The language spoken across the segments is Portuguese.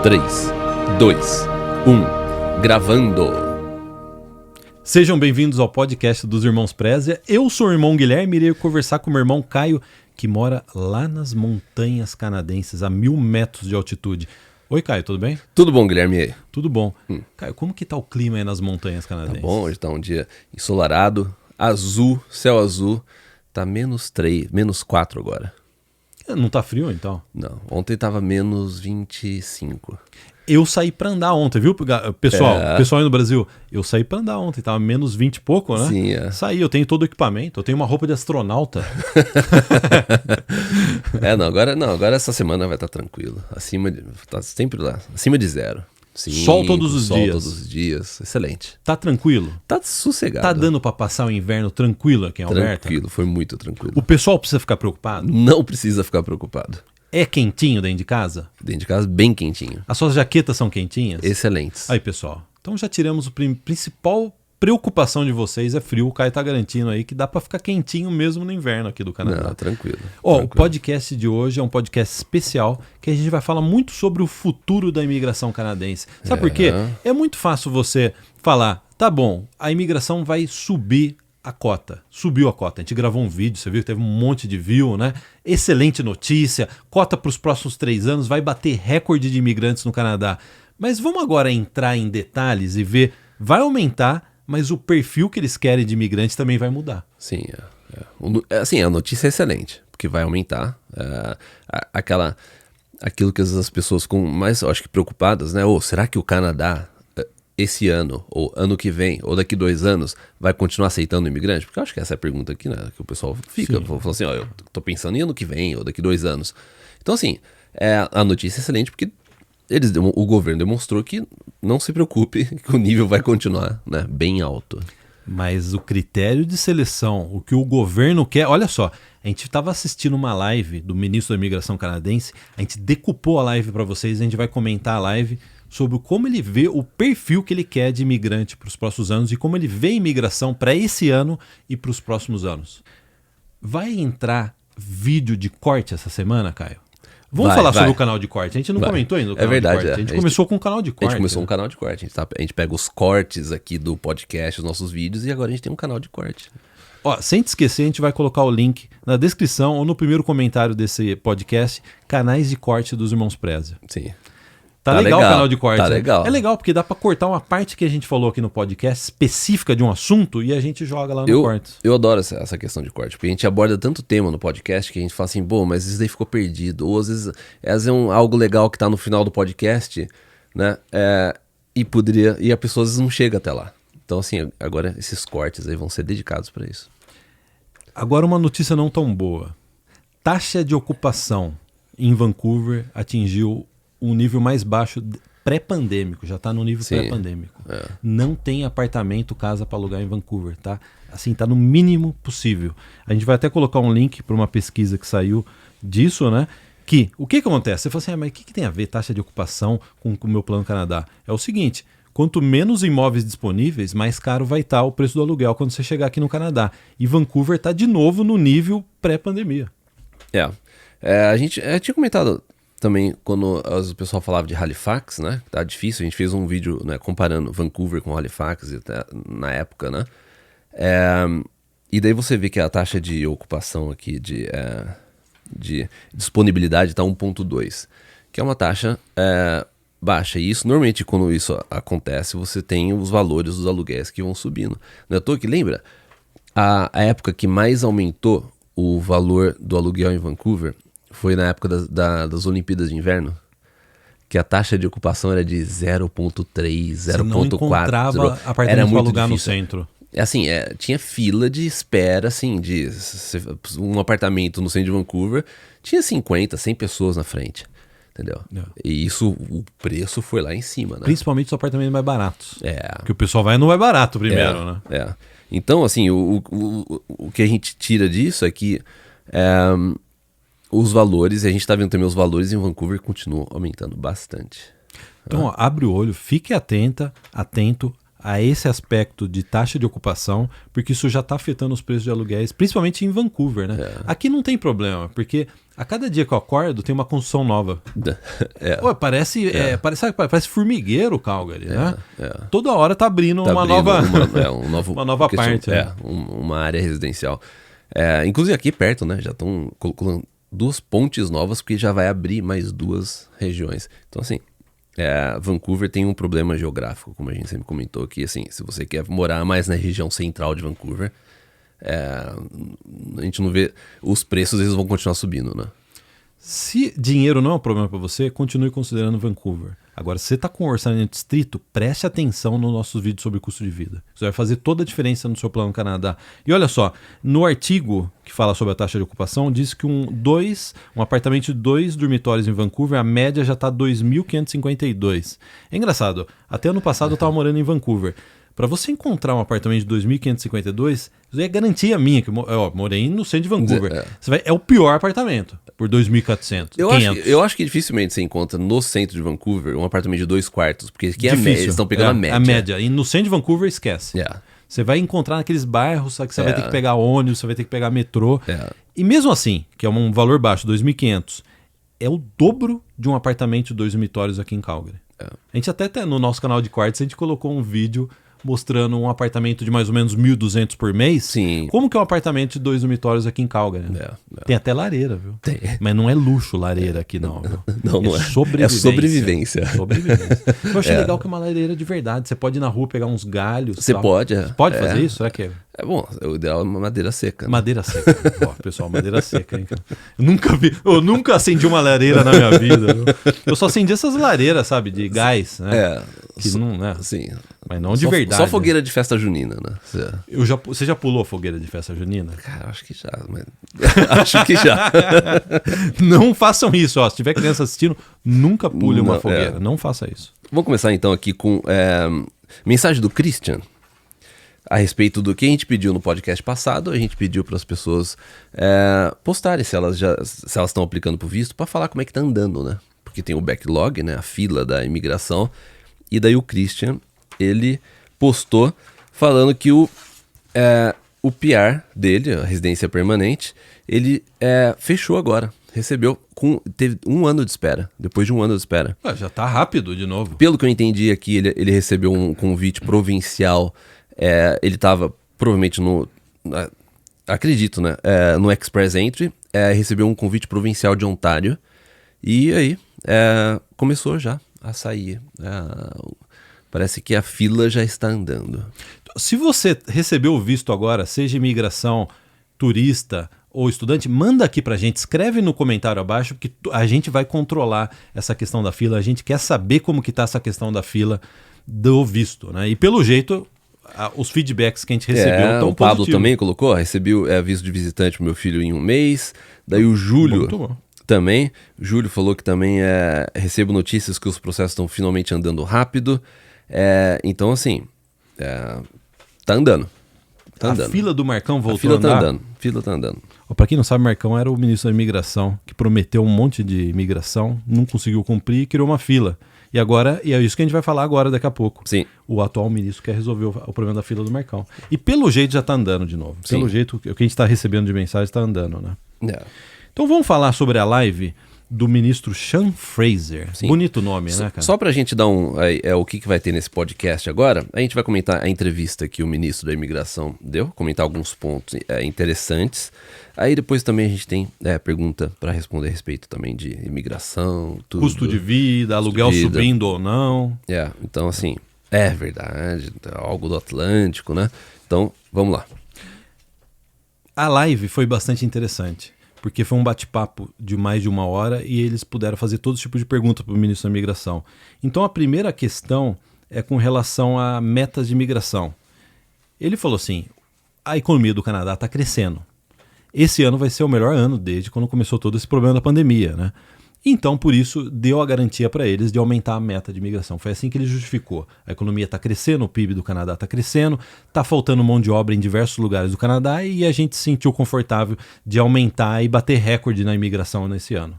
3, 2, 1, gravando. Sejam bem-vindos ao podcast dos Irmãos Prézia. Eu sou o irmão Guilherme e irei conversar com o meu irmão Caio, que mora lá nas montanhas canadenses, a 1.000 metros de altitude. Oi, Caio, tudo bem? Tudo bom, Guilherme? E aí? Tudo bom. Caio, como que tá o clima aí nas montanhas canadenses? Tá bom, hoje tá um dia ensolarado, azul, céu azul, tá menos 4 agora. Não tá frio, então? Não, ontem tava menos 25. Eu saí pra andar ontem, viu, pessoal? Pessoal aí no Brasil, eu saí pra andar ontem, tava menos 20 e pouco, né? Sim, é. Saí, eu tenho todo o equipamento, eu tenho uma roupa de astronauta. Agora essa semana vai estar tranquilo. Tá sempre lá, acima de 0. Sim, Sol todos os dias. Sol todos os dias, excelente. Tá tranquilo? Tá sossegado. Tá dando pra passar o inverno tranquilo aqui em Alberta? Tranquilo, foi muito tranquilo. O pessoal precisa ficar preocupado? Não precisa ficar preocupado. É quentinho dentro de casa? Dentro de casa, bem quentinho. As suas jaquetas são quentinhas? Excelentes. Aí, pessoal, então já tiramos a principal preocupação de vocês, é frio. O Caio tá garantindo aí que dá pra ficar quentinho mesmo no inverno aqui do Canadá. Não, tranquilo. O podcast de hoje é um podcast especial que a gente vai falar muito sobre o futuro da imigração canadense. Sabe por quê? É muito fácil você falar, tá bom, a imigração vai subir a cota. Subiu a cota. A gente gravou um vídeo, você viu que teve um monte de view, né? Excelente notícia. Cota para os próximos 3 anos vai bater recorde de imigrantes no Canadá. Mas vamos agora entrar em detalhes e ver, vai aumentar, mas o perfil que eles querem de imigrantes também vai mudar. Sim, assim, a notícia é excelente, porque vai aumentar aquilo que as pessoas ficam mais, acho que, preocupadas, né? Será que o Canadá, esse ano, ou ano que vem, ou daqui 2 anos, vai continuar aceitando imigrante? Porque eu acho que essa é a pergunta aqui, né? Que o pessoal fica, falando assim, eu tô pensando em ano que vem, ou daqui 2 anos. Então, assim, a notícia é excelente, porque o governo demonstrou que não se preocupe, que o nível vai continuar, né, bem alto. Mas o critério de seleção, o que o governo quer... Olha só, a gente estava assistindo uma live do ministro da Imigração canadense, a gente decupou a live para vocês, a gente vai comentar a live sobre como ele vê o perfil que ele quer de imigrante para os próximos anos e como ele vê a imigração para esse ano e para os próximos anos. Vai entrar vídeo de corte essa semana, Caio? Vamos falar sobre o canal de corte. A gente não comentou ainda do canal de corte. A gente começou com o canal de corte. A gente começou um canal de corte. A gente pega os cortes aqui do podcast, os nossos vídeos, e agora a gente tem um canal de corte. Ó, sem te esquecer, a gente vai colocar o link na descrição ou no primeiro comentário desse podcast, canais de corte dos Irmãos Prézia. Sim. Tá legal o canal de corte. Tá legal. É legal, porque dá pra cortar uma parte que a gente falou aqui no podcast específica de um assunto e a gente joga lá no corte. Eu adoro essa questão de corte, porque a gente aborda tanto tema no podcast que a gente fala assim, mas isso daí ficou perdido. Ou às vezes algo legal que tá no final do podcast, né? E a pessoa às vezes não chega até lá. Então, assim, agora esses cortes aí vão ser dedicados pra isso. Agora uma notícia não tão boa. Taxa de ocupação em Vancouver atingiu um nível mais baixo pré-pandêmico, já tá no nível pré-pandêmico. Não tem apartamento, casa para alugar em Vancouver, tá? Assim, tá no mínimo possível. A gente vai até colocar um link para uma pesquisa que saiu disso, né? O que acontece? Você fala assim, mas o que tem a ver taxa de ocupação com o meu Plano Canadá? É o seguinte, quanto menos imóveis disponíveis, mais caro vai estar o preço do aluguel quando você chegar aqui no Canadá. E Vancouver tá de novo no nível pré-pandemia. A gente tinha comentado também quando o pessoal falava de Halifax, né? Tá difícil, a gente fez um vídeo, né, comparando Vancouver com Halifax na época, né? E daí você vê que a taxa de ocupação aqui de disponibilidade tá 1,2, que é uma taxa baixa. E isso, normalmente, quando isso acontece, você tem os valores dos aluguéis que vão subindo. Não é à toa que, lembra, a época que mais aumentou o valor do aluguel em Vancouver foi na época das Olimpíadas de Inverno, que a taxa de ocupação era de 0,3, 0,4. Você não encontrava apartamento para alugar no centro. Assim, tinha fila de espera, assim, um apartamento no centro de Vancouver, tinha 50, 100 pessoas na frente, entendeu? E o preço foi lá em cima, né? Principalmente os apartamentos mais baratos. Porque o pessoal vai no mais barato primeiro, né? Então, assim, o que a gente tira disso é que os valores, e a gente está vendo também os valores em Vancouver continuam aumentando bastante. Então, abre o olho, fique atento a esse aspecto de taxa de ocupação, porque isso já está afetando os preços de aluguéis, principalmente em Vancouver, né? Aqui não tem problema, porque a cada dia que eu acordo tem uma construção nova. Pô, parece formigueiro, Calgary, né? Toda hora tá abrindo uma nova parte. Uma área residencial. Inclusive aqui perto, né? Já estão colocando 2 pontes novas, porque já vai abrir mais 2 regiões. Então, assim, Vancouver tem um problema geográfico, como a gente sempre comentou aqui. Assim, se você quer morar mais na região central de Vancouver, a gente não vê... Os preços, eles vão continuar subindo, né? Se dinheiro não é um problema para você, continue considerando Vancouver. Agora, se você está com um orçamento estrito, preste atenção nos nossos vídeos sobre custo de vida. Isso vai fazer toda a diferença no seu plano Canadá. E olha só, no artigo que fala sobre a taxa de ocupação, diz que um apartamento de 2 dormitórios em Vancouver, a média já está 2.552. É engraçado, até ano passado eu estava morando em Vancouver. Para você encontrar um apartamento de 2.552, isso é garantia minha, que eu morei no centro de Vancouver. É o pior apartamento, por 2.400. Eu acho que dificilmente você encontra no centro de Vancouver um apartamento de 2 quartos, porque aqui eles estão pegando a média. A média. E no centro de Vancouver, esquece. Você vai encontrar naqueles bairros, sabe, que você vai ter que pegar ônibus, você vai ter que pegar metrô. E mesmo assim, que é um valor baixo, 2.500, é o dobro de um apartamento de 2 dormitórios aqui em Calgary. A gente até no nosso canal de quartos, a gente colocou um vídeo mostrando um apartamento de mais ou menos 1.200 por mês. Sim. Como que é um apartamento de 2 dormitórios aqui em Calgary? Tem até lareira, viu? Tem. Mas não é luxo lareira aqui, não. Viu? Não é. Sobrevivência. Eu achei legal que é uma lareira de verdade. Você pode ir na rua pegar uns galhos. Você pode. Você pode fazer isso? É bom, o ideal é uma madeira seca. Né? Madeira seca. Pessoal, madeira seca. Hein? Eu nunca acendi uma lareira na minha vida. Viu? Eu só acendi essas lareiras, sabe, de gás, né? Que não, né? Sim. Mas não de verdade. Só fogueira de festa junina, né? Você já pulou fogueira de festa junina? Cara, acho que já. Mas... acho que já. Não façam isso, ó. Se tiver criança assistindo, nunca pule uma fogueira. Não faça isso. Vamos começar então aqui com mensagem do Christian. A respeito do que a gente pediu no podcast passado, a gente pediu para as pessoas postarem se elas estão aplicando para o visto, para falar como é que tá andando, né? Porque tem o backlog, né? A fila da imigração. E daí o Christian, ele postou falando que o PR dele, a residência permanente, ele fechou agora. Teve 1 ano de espera, depois de 1 ano de espera. Já tá rápido de novo. Pelo que eu entendi aqui, ele recebeu um convite provincial. Ele estava provavelmente acredito, né? No Express Entry, recebeu um convite provincial de Ontário. E aí, começou já a sair. Parece que a fila já está andando. Se você recebeu o visto agora, seja imigração, turista ou estudante, manda aqui pra gente, escreve no comentário abaixo, porque a gente vai controlar essa questão da fila, a gente quer saber como que tá essa questão da fila do visto, né? E pelo jeito, os feedbacks que a gente recebeu estão positivos. O Pablo também colocou, recebi visto de visitante pro meu filho em 1 mês, daí o Júlio... Muito bom. Também, Júlio falou que também recebo notícias que os processos estão finalmente andando rápido. Então, assim, tá andando. A fila do Marcão voltou a andar? A fila tá andando. Para quem não sabe, Marcão era o ministro da imigração, que prometeu um monte de imigração, não conseguiu cumprir e criou uma fila. E é isso que a gente vai falar agora, daqui a pouco. Sim. O atual ministro quer resolver o problema da fila do Marcão. E pelo jeito já tá andando de novo. Sim. Pelo jeito, o que a gente tá recebendo de mensagem está andando, né? Então vamos falar sobre a live do ministro Sean Fraser. Sim. Bonito nome, né, cara? Só pra gente dar o que vai ter nesse podcast agora, a gente vai comentar a entrevista que o ministro da imigração deu, comentar alguns pontos interessantes. Aí depois também a gente tem pergunta para responder a respeito também de imigração, tudo. Custo de vida, aluguel subindo ou não. Então assim, é verdade, algo do Atlântico, né? Então, vamos lá. A live foi bastante interessante, porque foi um bate-papo de mais de 1 hora e eles puderam fazer todo tipo de pergunta para o ministro da imigração. Então a primeira questão é com relação a metas de imigração. Ele falou assim, a economia do Canadá está crescendo. Esse ano vai ser o melhor ano desde quando começou todo esse problema da pandemia, né? Então, por isso, deu a garantia para eles de aumentar a meta de imigração. Foi assim que ele justificou. A economia está crescendo, o PIB do Canadá está crescendo, está faltando mão de obra em diversos lugares do Canadá e a gente se sentiu confortável de aumentar e bater recorde na imigração nesse ano.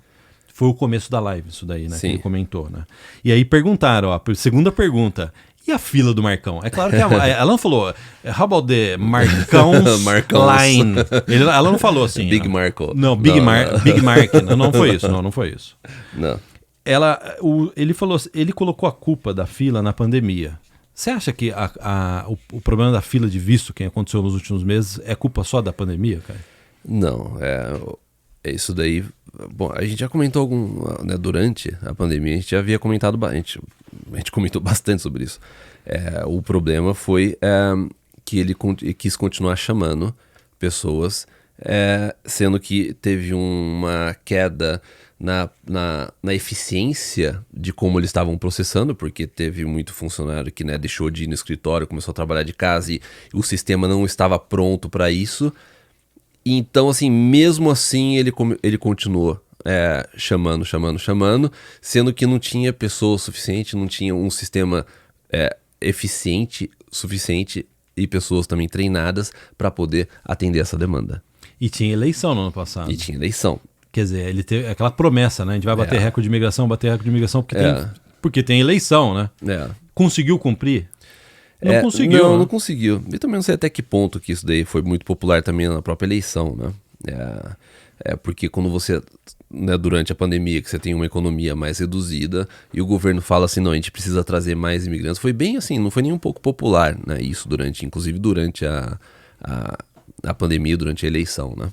Foi o começo da live isso daí, né? Sim. Que ele comentou, né? E aí perguntaram, segunda pergunta, E a fila do Marcão? É claro que ela não falou, how about the Marcão's line? Ela não falou assim. Big Marco. Não, Big Mark. Não foi isso. Não foi isso. Não. Ele colocou a culpa da fila na pandemia. Você acha que o problema da fila de visto que aconteceu nos últimos meses é culpa só da pandemia, cara? Não, é isso daí. Bom, a gente já comentou né, durante a pandemia, a gente já havia comentado, a gente comentou bastante sobre isso. O problema foi que ele quis continuar chamando pessoas, sendo que teve uma queda na eficiência de como eles estavam processando, porque teve muito funcionário que, né, deixou de ir no escritório, começou a trabalhar de casa e o sistema não estava pronto para isso. Então, assim, mesmo assim, ele continuou chamando, sendo que não tinha pessoa suficiente, não tinha um sistema eficiente suficiente e pessoas também treinadas para poder atender essa demanda. E tinha eleição no ano passado. E tinha eleição. Quer dizer, ele teve aquela promessa, né? A gente vai bater recorde de imigração, porque tem eleição, né? Conseguiu cumprir? Não conseguiu. Não conseguiu. E também não sei até que ponto que isso daí foi muito popular também na própria eleição, né? Porque quando você, né, durante a pandemia, que você tem uma economia mais reduzida e o governo fala assim, não, a gente precisa trazer mais imigrantes, foi bem assim, não foi nem um pouco popular, né? Isso inclusive durante a pandemia, durante a eleição, né?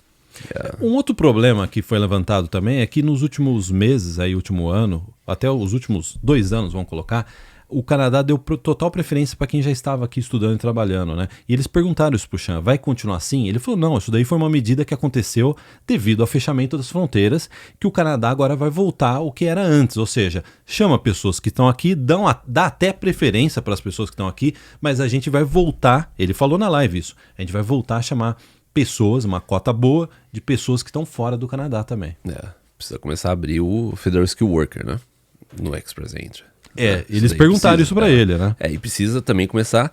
Um outro problema que foi levantado também é que nos últimos meses, último ano, até os últimos 2 anos, vamos colocar, o Canadá deu total preferência para quem já estava aqui estudando e trabalhando, né? E eles perguntaram isso pro Chan, vai continuar assim? Ele falou, não, isso daí foi uma medida que aconteceu devido ao fechamento das fronteiras, que o Canadá agora vai voltar ao que era antes, ou seja, chama pessoas que estão aqui, dá até preferência para as pessoas que estão aqui, mas a gente vai voltar, ele falou na live isso, a gente vai voltar a chamar pessoas, uma cota boa de pessoas que estão fora do Canadá também. Precisa começar a abrir o Federal Skill Worker, né? No Express Entry. Eles perguntaram isso para ele, né? E precisa também começar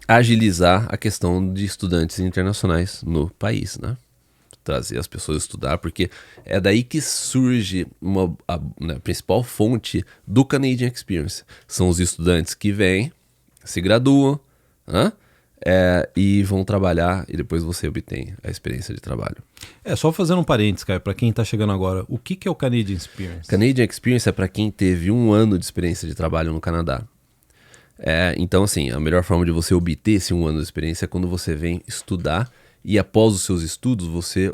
a agilizar a questão de estudantes internacionais no país, né? Trazer as pessoas a estudar, porque é daí que surge a principal fonte do Canadian Experience. São os estudantes que vêm, se graduam, e vão trabalhar e depois você obtém a experiência de trabalho. Só fazendo um parênteses, cara, para quem está chegando agora, o que é o Canadian Experience? Canadian Experience é para quem teve 1 ano de experiência de trabalho no Canadá. Então, assim, a melhor forma de você obter esse 1 ano de experiência é quando você vem estudar e após os seus estudos você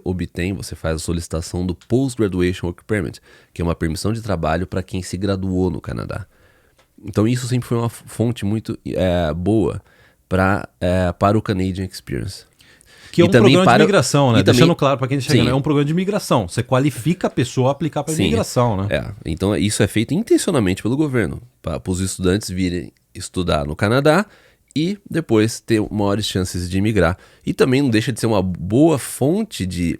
faz a solicitação do Post-Graduation Work Permit, que é uma permissão de trabalho para quem se graduou no Canadá. Então isso sempre foi uma fonte muito boa para o Canadian Experience. Que é um programa de imigração, né? Deixando claro para quem está chegando, sim. É um programa de imigração. Você qualifica a pessoa a aplicar para imigração, né? Então isso é feito intencionalmente pelo governo, para os estudantes virem estudar no Canadá e depois ter maiores chances de imigrar. E também não deixa de ser uma boa fonte de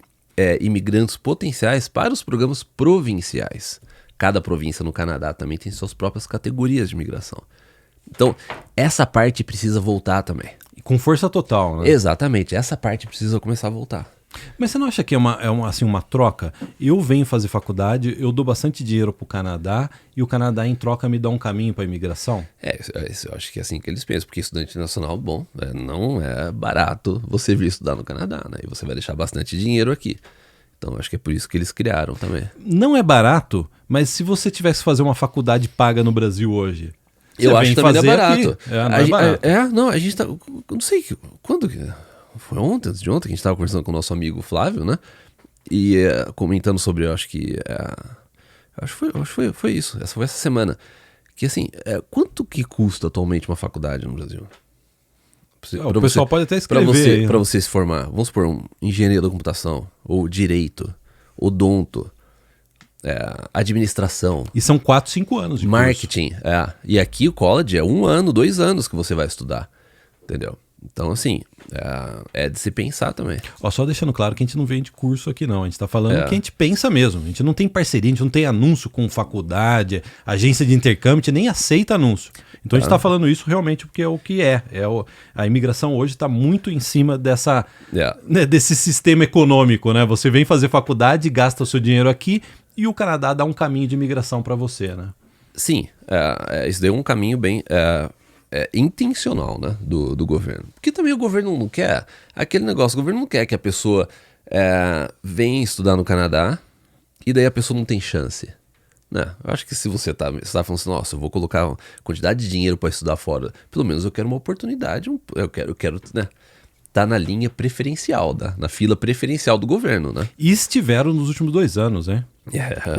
imigrantes potenciais para os programas provinciais. Cada província no Canadá também tem suas próprias categorias de imigração. Então, essa parte precisa voltar também. Com força total, né? Exatamente, essa parte precisa começar a voltar. Mas você não acha que é uma troca? Eu venho fazer faculdade, eu dou bastante dinheiro pro Canadá e o Canadá em troca me dá um caminho para imigração? Eu acho que é assim que eles pensam, porque estudante nacional, não é barato você vir estudar no Canadá, né? E você vai deixar bastante dinheiro aqui. Então acho que é por isso que eles criaram também. Não é barato, mas se você tivesse que fazer uma faculdade paga no Brasil hoje... Eu acho que também não é barato. Não é barato. A gente tá... Não sei quando... Foi antes de ontem que a gente estava conversando com o nosso amigo Flávio, né? E comentando sobre, acho que foi isso. Foi essa semana. Que assim, quanto que custa atualmente uma faculdade no Brasil? O pessoal pode até escrever. Para você se formar, vamos supor, um engenheiro da computação, ou direito, odonto, administração. E são 4, 5 anos de marketing. E aqui o college é 1 ano, 2 anos que você vai estudar. Entendeu? Então, assim, é de se pensar também. Só deixando claro que a gente não vende curso aqui, não. A gente tá falando o que a gente pensa mesmo. A gente não tem parceria, a gente não tem anúncio com faculdade, agência de intercâmbio, a gente nem aceita anúncio. Então a gente tá falando isso realmente porque é o que é. A imigração hoje está muito em cima desse sistema econômico, né? Você vem fazer faculdade, gasta o seu dinheiro aqui e o Canadá dá um caminho de imigração para você, né? Sim, isso daí é um caminho bem... intencional, né, do governo. Porque também o governo não quer aquele negócio, o governo não quer que a pessoa venha estudar no Canadá e daí a pessoa não tem chance. Né? Eu acho que se você tá falando assim, nossa, eu vou colocar uma quantidade de dinheiro para estudar fora, pelo menos eu quero uma oportunidade, eu quero, né, tá na linha preferencial, na fila preferencial do governo, né? E estiveram nos últimos 2 anos, né?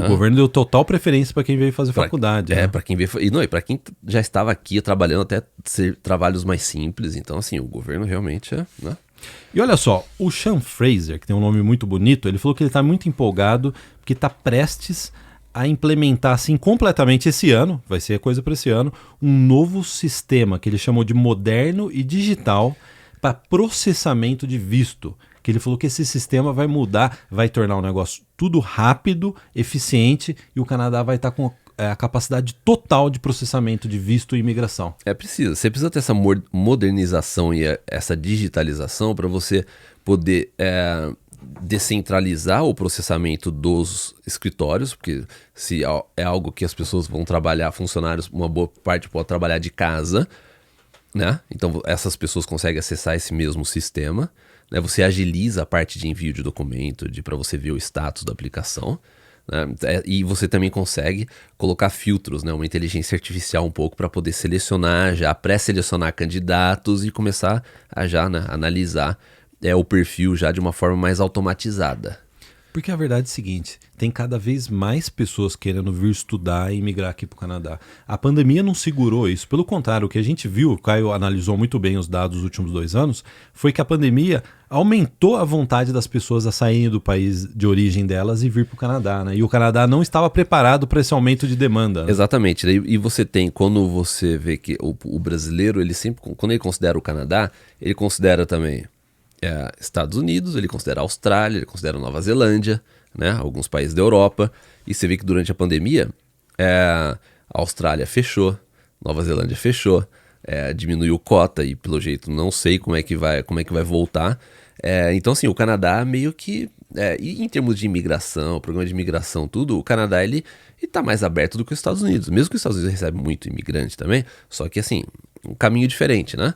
O governo deu total preferência para quem veio fazer faculdade. Né? Para quem veio, e para quem já estava aqui trabalhando até ser trabalhos mais simples, então assim, o governo realmente né? E olha só, o Sean Fraser, que tem um nome muito bonito, ele falou que ele está muito empolgado porque está prestes a implementar assim completamente esse ano, vai ser coisa para esse ano, um novo sistema que ele chamou de moderno e digital para processamento de visto. Que ele falou que esse sistema vai mudar, vai tornar o negócio tudo rápido, eficiente, e o Canadá vai estar com a capacidade total de processamento de visto e imigração. Você precisa ter essa modernização e essa digitalização para você poder descentralizar o processamento dos escritórios, porque se é algo que as pessoas vão trabalhar, funcionários, uma boa parte pode trabalhar de casa, né? Então essas pessoas conseguem acessar esse mesmo sistema, né? Você agiliza a parte de envio de documento, para você ver o status da aplicação, né? E você também consegue colocar filtros, né? Uma inteligência artificial um pouco para poder selecionar, já pré-selecionar candidatos e começar a já, né, analisar o perfil já de uma forma mais automatizada. Porque a verdade é a seguinte, tem cada vez mais pessoas querendo vir estudar e migrar aqui para o Canadá. A pandemia não segurou isso, pelo contrário, o que a gente viu, o Caio analisou muito bem os dados dos últimos 2 anos, foi que a pandemia aumentou a vontade das pessoas a saírem do país de origem delas e vir para o Canadá, né? E o Canadá não estava preparado para esse aumento de demanda. Né? Exatamente, e você tem, quando você vê que o brasileiro, ele sempre, quando ele considera o Canadá, ele considera também Estados Unidos, ele considera a Austrália, ele considera Nova Zelândia, né, alguns países da Europa, e você vê que durante a pandemia a Austrália fechou, Nova Zelândia fechou, diminuiu cota e pelo jeito não sei como é que vai voltar. Então assim, o Canadá meio que, e em termos de imigração, programa de imigração, tudo, o Canadá ele está mais aberto do que os Estados Unidos, mesmo que os Estados Unidos recebem muito imigrante também, só que assim, um caminho diferente, né?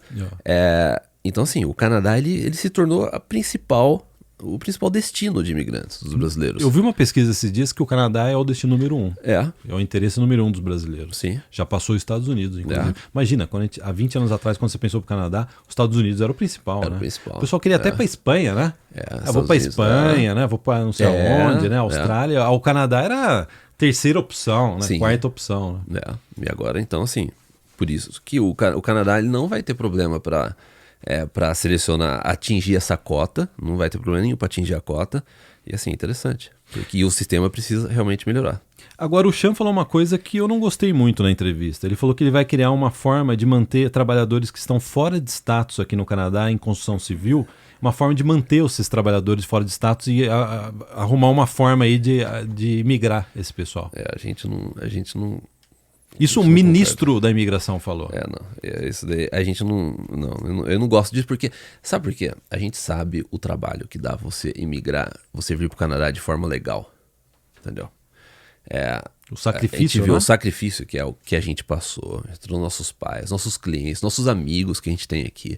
Então, assim, o Canadá ele se tornou o principal destino de imigrantes dos brasileiros. Eu vi uma pesquisa esses dias que o Canadá é o destino número 1. É o interesse número 1 dos brasileiros. Sim. Já passou os Estados Unidos, inclusive. Imagina, há 20 anos atrás, quando você pensou pro Canadá, os Estados Unidos era o principal, Era né? o principal. O pessoal queria até para Espanha, né? Vou para Espanha, né? Vou para não sei aonde, né? Austrália. O Canadá era a terceira opção, né? Sim. Quarta opção. Né? E agora, então, assim, por isso que o Canadá ele não vai ter problema para selecionar, atingir essa cota, não vai ter problema nenhum para atingir a cota, e assim, interessante, porque o sistema precisa realmente melhorar. Agora o Sean falou uma coisa que eu não gostei muito na entrevista, ele falou que ele vai criar uma forma de manter trabalhadores que estão fora de status aqui no Canadá em construção civil, uma forma de manter esses trabalhadores fora de status e arrumar uma forma aí de migrar esse pessoal. A gente não Isso o ministro da imigração falou. Isso daí, a gente eu não gosto disso porque, sabe por quê? A gente sabe o trabalho que dá você imigrar, você vir pro Canadá de forma legal, entendeu? O sacrifício, a gente viu né? o sacrifício que é o que a gente passou, entre os nossos pais, nossos clientes, nossos amigos que a gente tem aqui.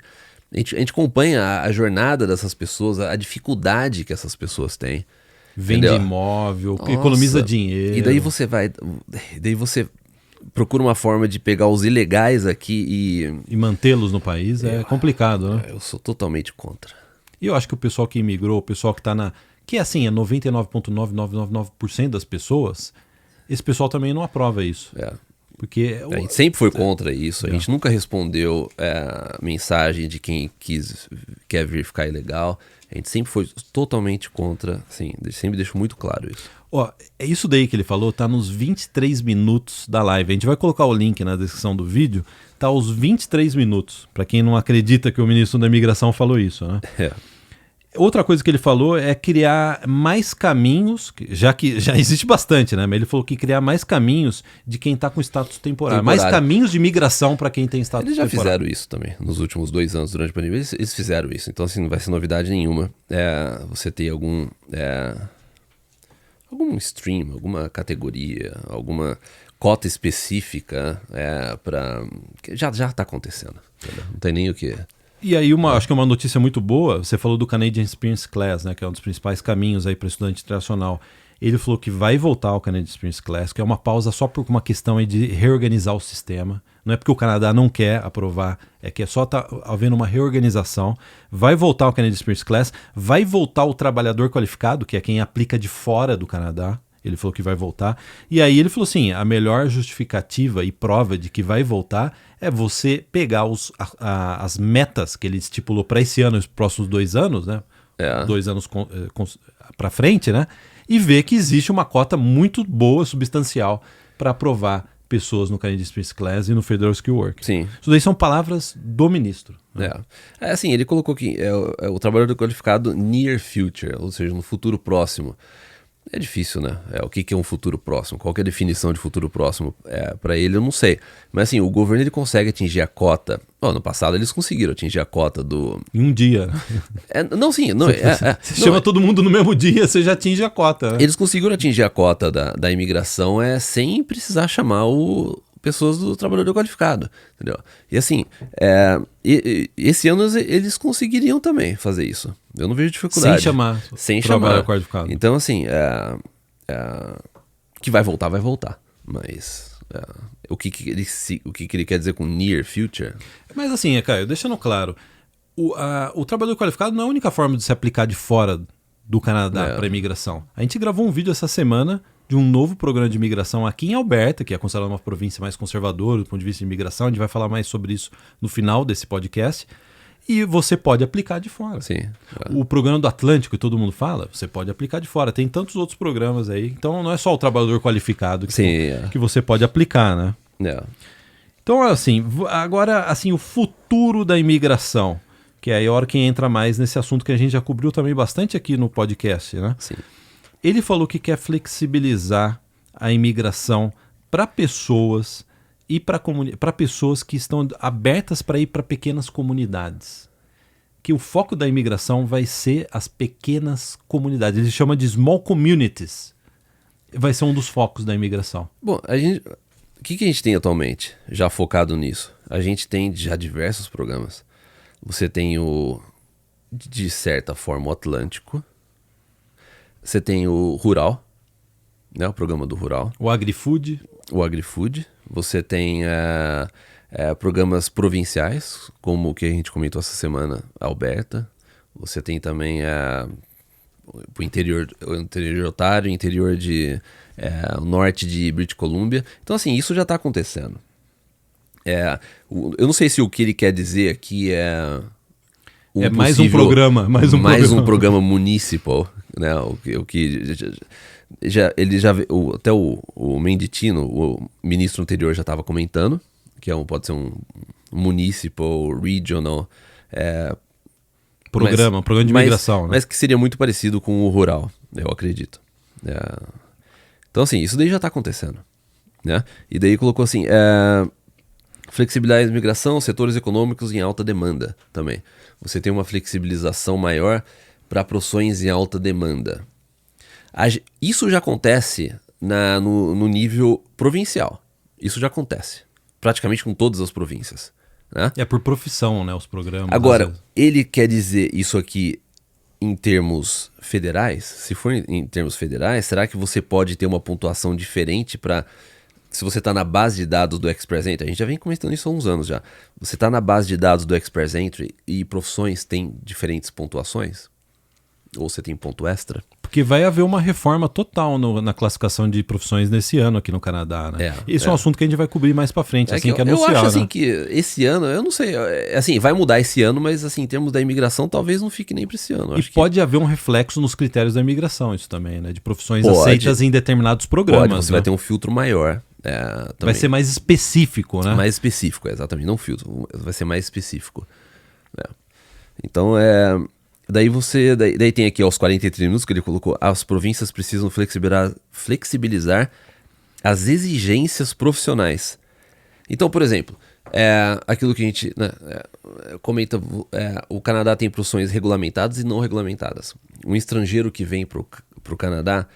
A gente acompanha a jornada dessas pessoas, a dificuldade que essas pessoas têm. Vende imóvel, economiza dinheiro. E daí você procura uma forma de pegar os ilegais aqui e mantê-los no país é complicado, né? Eu sou totalmente contra. E eu acho que o pessoal que imigrou, o pessoal que está que assim, é 99,9999% das pessoas, esse pessoal também não aprova isso. Porque a gente sempre foi contra isso, a gente nunca respondeu a mensagem de quem quer vir ficar ilegal, a gente sempre foi totalmente contra, assim, sempre deixou muito claro isso. É isso daí que ele falou, tá nos 23 minutos da live. A gente vai colocar o link na descrição do vídeo, tá aos 23 minutos, para quem não acredita que o ministro da imigração falou isso, né? Outra coisa que ele falou é criar mais caminhos, já que já existe bastante, né? Mas ele falou que criar mais caminhos de quem está com status temporário. Mais caminhos de migração para quem tem status temporário. Eles já fizeram isso também. Nos últimos 2 anos, durante a pandemia, eles fizeram isso. Então, assim, não vai ser novidade nenhuma. Você ter algum stream, alguma categoria, alguma cota específica para... Já está acontecendo. Entendeu? Não tem nem o que... E aí, acho que uma notícia muito boa, você falou do Canadian Experience Class, né, que é um dos principais caminhos aí para estudante internacional. Ele falou que vai voltar ao Canadian Experience Class, que é uma pausa só por uma questão aí de reorganizar o sistema. Não é porque o Canadá não quer aprovar, é que só está havendo uma reorganização. Vai voltar ao Canadian Experience Class, vai voltar o trabalhador qualificado, que é quem aplica de fora do Canadá. Ele falou que vai voltar. E aí ele falou assim, a melhor justificativa e prova de que vai voltar é você pegar as metas que ele estipulou para esse ano e os próximos 2 anos, né? 2 anos para frente, né? E ver que existe uma cota muito boa, substancial, para aprovar pessoas no Canadian Experience Class e no Federal Skill Work. Sim. Isso daí são palavras do ministro. Né? Assim, ele colocou que o trabalhador qualificado near future, ou seja, no futuro próximo. É difícil, né? O que é um futuro próximo? Qual que é a definição de futuro próximo? Para ele, eu não sei. Mas assim, o governo ele consegue atingir a cota. No passado eles conseguiram atingir a cota do... Em um dia. Não, sim. Não, você chama todo mundo no mesmo dia, você já atinge a cota. Né? Eles conseguiram atingir a cota da imigração sem precisar chamar pessoas do trabalhador qualificado, entendeu? E assim, esse ano eles conseguiriam também fazer isso. Eu não vejo dificuldade. Sem chamar. Qualificado. Então assim, que vai voltar. Mas o que ele quer dizer com near future? Mas assim, Caio, deixando claro, o trabalhador qualificado não é a única forma de se aplicar de fora do Canadá para imigração. A gente gravou um vídeo essa semana de um novo programa de imigração aqui em Alberta, que é considerada uma província mais conservadora do ponto de vista de imigração. A gente vai falar mais sobre isso no final desse podcast. E você pode aplicar de fora. Sim. O programa do Atlântico, que todo mundo fala, você pode aplicar de fora. Tem tantos outros programas aí. Então não é só o trabalhador qualificado que você pode aplicar, né? Então, assim, agora, assim, o futuro da imigração, que é a hora que entra mais nesse assunto que a gente já cobriu também bastante aqui no podcast, né? Sim. Ele falou que quer flexibilizar a imigração para pessoas e para pessoas que estão abertas para ir para pequenas comunidades. Que o foco da imigração vai ser as pequenas comunidades. Ele chama de small communities. Vai ser um dos focos da imigração. Bom, o que a gente tem atualmente já focado nisso? A gente tem já diversos programas. Você tem de certa forma, o Atlântico. Você tem o Rural, né? O programa do Rural. O AgriFood. Você tem programas provinciais, como o que a gente comentou essa semana, Alberta. Você tem também o interior de Ontário, interior o norte de British Columbia. Então, assim, isso já está acontecendo. Eu não sei se o que ele quer dizer aqui mais um programa. Mais um programa municipal, né? Até o Menditino, o ministro anterior, já estava comentando que pode ser um municipal, regional programa de imigração, né? Mas que seria muito parecido com o rural, eu acredito. Então, assim, isso daí já está acontecendo, né? E daí colocou assim, flexibilizar a imigração, setores econômicos em alta demanda também. Você tem uma flexibilização maior para profissões em alta demanda. Isso já acontece no nível provincial. Isso já acontece. Praticamente com todas as províncias. Né? É por profissão, né? Os programas. Agora, ele quer dizer isso aqui em termos federais? Se for em termos federais, será que você pode ter uma pontuação diferente para... Se você está na base de dados do Express Entry, a gente já vem comentando isso há uns anos já. Você está na base de dados do Express Entry e profissões têm diferentes pontuações? Ou você tem ponto extra? Porque vai haver uma reforma total na classificação de profissões nesse ano aqui no Canadá, né? Esse é um assunto que a gente vai cobrir mais pra frente, assim que anunciar. Eu acho né? assim que esse ano, eu não sei, assim, vai mudar esse ano, mas assim, em termos da imigração, talvez não fique nem pra esse ano. E pode haver um reflexo nos critérios da imigração, isso também, né? De profissões aceitas em determinados programas. Você vai ter um filtro maior. Vai ser mais específico, né? Mais específico, exatamente, não filtro, vai ser mais específico. Então, Daí tem aqui aos 43 minutos que ele colocou: as províncias precisam flexibilizar as exigências profissionais. Então, por exemplo, aquilo que a gente comenta, o Canadá tem profissões regulamentadas e não regulamentadas. Um estrangeiro que vem para o Canadá,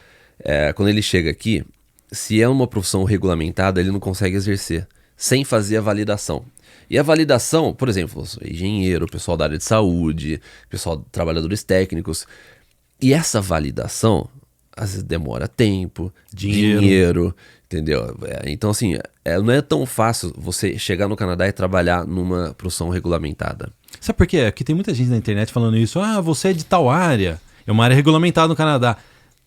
quando ele chega aqui, se é uma profissão regulamentada, ele não consegue exercer sem fazer a validação. E a validação, por exemplo, eu sou engenheiro, pessoal da área de saúde, pessoal, trabalhadores técnicos. E essa validação, às vezes demora tempo, dinheiro, entendeu? Então, assim, não é tão fácil você chegar no Canadá e trabalhar numa profissão regulamentada. Sabe por quê? Aqui tem muita gente na internet falando isso. Ah, você é de tal área. É uma área regulamentada no Canadá.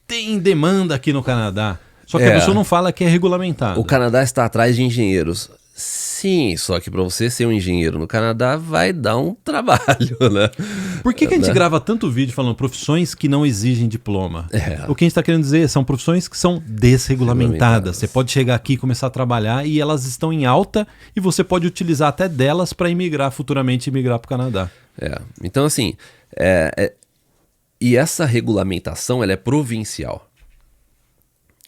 Tem demanda aqui no Canadá. Só que a pessoa não fala que é regulamentada. O Canadá está atrás de engenheiros. Sim, só que para você ser um engenheiro no Canadá vai dar um trabalho, né? Por que a gente grava tanto vídeo falando profissões que não exigem diploma? O que a gente está querendo dizer são profissões que são desregulamentadas. Você pode chegar aqui e começar a trabalhar e elas estão em alta e você pode utilizar até delas para futuramente imigrar para o Canadá. Então, assim, e essa regulamentação ela é provincial.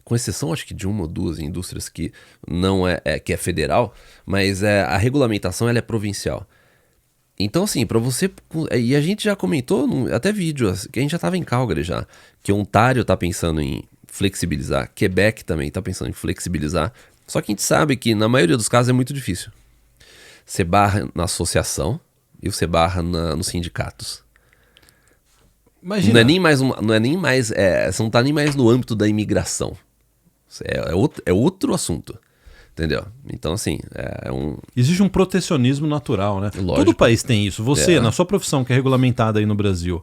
Com exceção, acho que de uma ou duas indústrias que não que é federal, mas a regulamentação ela é provincial. Então, assim, para você... E a gente já comentou, até vídeo, que a gente já estava em Calgary já, que Ontário está pensando em flexibilizar, Quebec também está pensando em flexibilizar, só que a gente sabe que na maioria dos casos é muito difícil. Você barra na associação e você barra nos sindicatos. Imagina. Não é nem mais... você não está nem mais no âmbito da imigração. É outro assunto, entendeu? Então, assim, Existe um protecionismo natural, né? Lógico. Todo país tem isso. Você, na sua profissão, que é regulamentada aí no Brasil,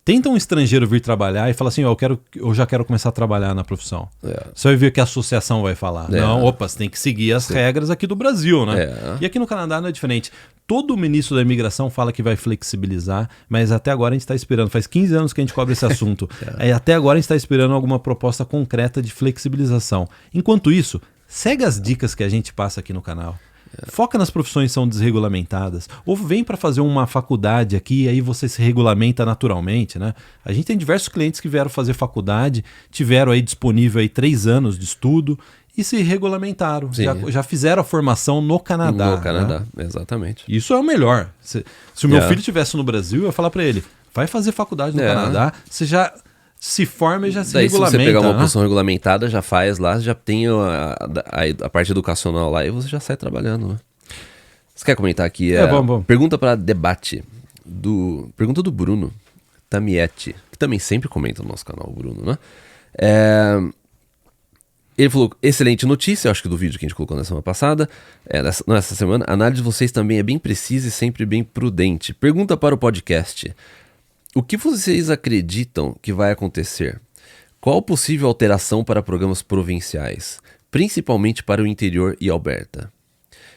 tenta um estrangeiro vir trabalhar e fala assim, eu já quero começar a trabalhar na profissão. Você vai ver o que a associação vai falar. Não, você tem que seguir as regras aqui do Brasil, né? E aqui no Canadá não é diferente. Todo ministro da imigração fala que vai flexibilizar, mas até agora a gente está esperando. Faz 15 anos que a gente cobre esse assunto. Até agora a gente está esperando alguma proposta concreta de flexibilização. Enquanto isso, segue as dicas que a gente passa aqui no canal. Foca nas profissões que são desregulamentadas. Ou vem para fazer uma faculdade aqui e aí você se regulamenta naturalmente, né? A gente tem diversos clientes que vieram fazer faculdade, tiveram aí disponível aí 3 anos de estudo e se regulamentaram. Já fizeram a formação no Canadá. No Canadá, né? Exatamente. Isso é o melhor. Se o meu filho estivesse no Brasil, eu ia falar para ele, vai fazer faculdade no Canadá, você já se forma e já se regulamenta. Se você pegar uma profissão regulamentada, já faz lá, já tem a parte educacional lá e você já sai trabalhando, né? Você quer comentar aqui? Bom. Pergunta para debate. Pergunta do Bruno Tamietti, que também sempre comenta no nosso canal, o Bruno, né? Ele falou, excelente notícia, acho que do vídeo que a gente colocou na semana passada, nessa semana, a análise de vocês também é bem precisa e sempre bem prudente. Pergunta para o podcast, o que vocês acreditam que vai acontecer? Qual possível alteração para programas provinciais, principalmente para o interior e Alberta?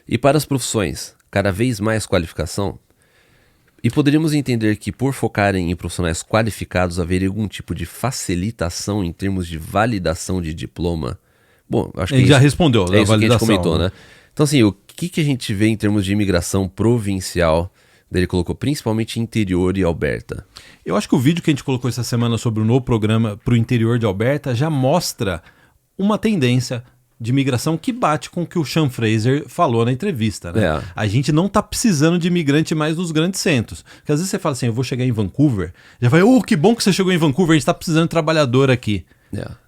E para as profissões, cada vez mais qualificação? E poderíamos entender que, por focarem em profissionais qualificados, haveria algum tipo de facilitação em termos de validação de diploma? Bom, acho que ele já respondeu da validação. Que a gente comentou, né? Então, assim, o que a gente vê em termos de imigração provincial? Ele colocou principalmente interior e Alberta. Eu acho que o vídeo que a gente colocou essa semana sobre o novo programa para o interior de Alberta já mostra uma tendência de imigração que bate com o que o Sean Fraser falou na entrevista, né? A gente não tá precisando de imigrante mais nos grandes centros. Porque às vezes você fala assim, eu vou chegar em Vancouver, já vai, que bom que você chegou em Vancouver, a gente tá precisando de trabalhador aqui.